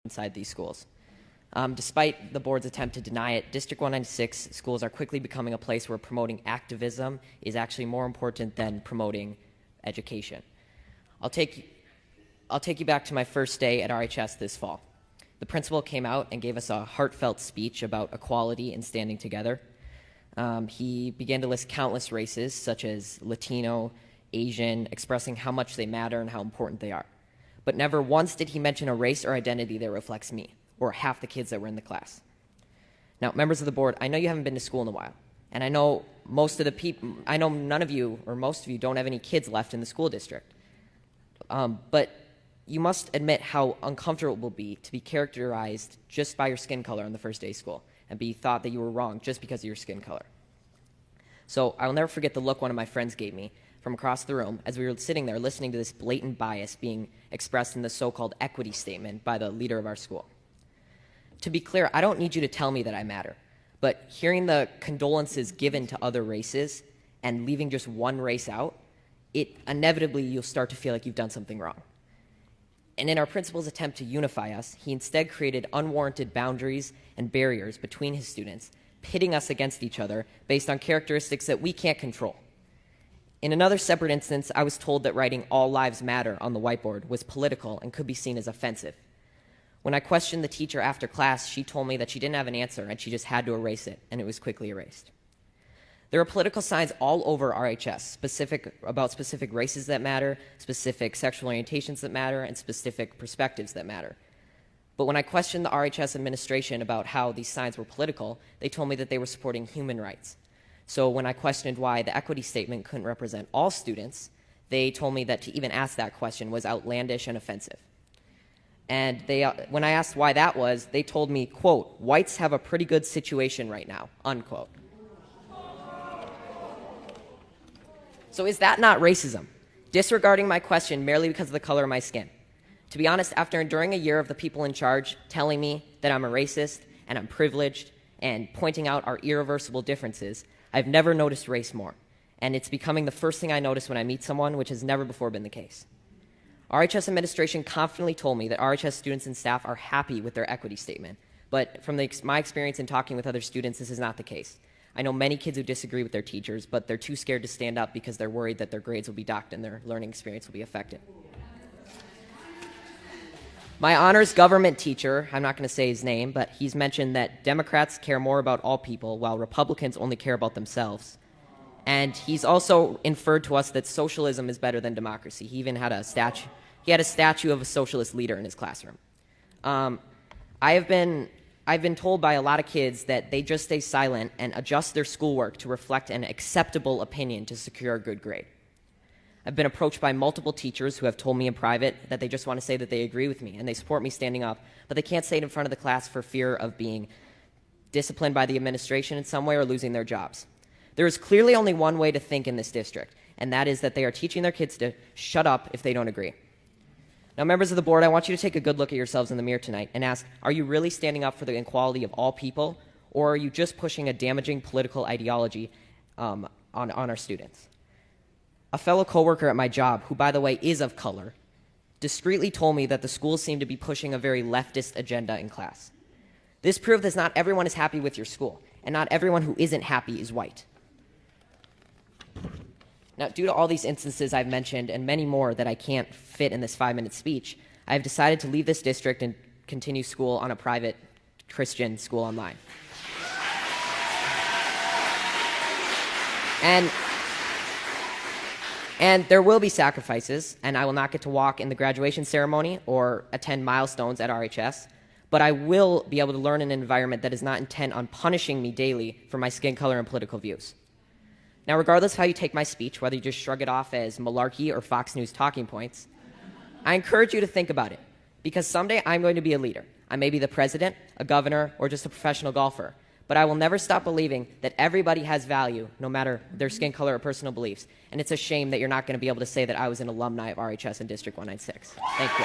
inside these schools. Despite the board's attempt to deny it, District 196 schools are quickly becoming a place where promoting activism is actually more important than promoting education. I'll take you back to my first day at RHS this fall. The principal came out and gave us a heartfelt speech about equality and standing together. He began to list countless races, such as Latino, Asian, expressing how much they matter and how important they are. But never once did he mention a race or identity that reflects me, or half the kids that were in the class. Now, members of the board, I know you haven't been to school in a while, and I know none of you, or most of you, don't have any kids left in the school district. But you must admit how uncomfortable it will be to be characterized just by your skin color on the first day of school, and be thought that you were wrong just because of your skin color. So I will never forget the look one of my friends gave me from across the room as we were sitting there listening to this blatant bias being expressed in the so-called equity statement by the leader of our school. To be clear, I don't need you to tell me that I matter, but hearing the condolences given to other races and leaving just one race out, inevitably you'll start to feel like you've done something wrong. And in our principal's attempt to unify us, he instead created unwarranted boundaries and barriers between his students, pitting us against each other based on characteristics that we can't control. In another separate instance, I was told that writing "All Lives Matter" on the whiteboard was political and could be seen as offensive. When I questioned the teacher after class, she told me that she didn't have an answer and she just had to erase it, and it was quickly erased. There are political signs all over RHS, about specific races that matter, specific sexual orientations that matter, and specific perspectives that matter. But when I questioned the RHS administration about how these signs were political, they told me that they were supporting human rights. So when I questioned why the equity statement couldn't represent all students, they told me that to even ask that question was outlandish and offensive. And when I asked why that was, they told me, quote, "Whites have a pretty good situation right now," unquote. So is that not racism? Disregarding my question merely because of the color of my skin? To be honest, after enduring a year of the people in charge telling me that I'm a racist and I'm privileged and pointing out our irreversible differences, I've never noticed race more. And it's becoming the first thing I notice when I meet someone, which has never before been the case. RHS administration confidently told me that RHS students and staff are happy with their equity statement. But from my experience in talking with other students, this is not the case. I know many kids who disagree with their teachers, but they're too scared to stand up because they're worried that their grades will be docked and their learning experience will be affected. My honors government teacher, I'm not going to say his name, but he's mentioned that Democrats care more about all people while Republicans only care about themselves. And he's also inferred to us that socialism is better than democracy. He even had a statue of a socialist leader in his classroom. I've been told by a lot of kids that they just stay silent and adjust their schoolwork to reflect an acceptable opinion to secure a good grade. I've been approached by multiple teachers who have told me in private that they just want to say that they agree with me and they support me standing up, but they can't say it in front of the class for fear of being disciplined by the administration in some way or losing their jobs. There is clearly only one way to think in this district, and that is that they are teaching their kids to shut up if they don't agree. Now, members of the board, I want you to take a good look at yourselves in the mirror tonight and ask, are you really standing up for the equality of all people, or are you just pushing a damaging political ideology on our students? A fellow coworker at my job, who, by the way, is of color, discreetly told me that the schools seem to be pushing a very leftist agenda in class. This proved that not everyone is happy with your school, and not everyone who isn't happy is white. Now, due to all these instances I've mentioned and many more that I can't fit in this 5-minute speech, I've decided to leave this district and continue school on a private Christian school online. And there will be sacrifices, and I will not get to walk in the graduation ceremony or attend milestones at RHS, but I will be able to learn in an environment that is not intent on punishing me daily for my skin color and political views. Now, regardless of how you take my speech, whether you just shrug it off as malarkey or Fox News talking points, I encourage you to think about it, because someday I'm going to be a leader. I may be the president, a governor, or just a professional golfer, but I will never stop believing that everybody has value, no matter their skin color or personal beliefs, and it's a shame that you're not going to be able to say that I was an alumni of RHS in District 196. Thank you.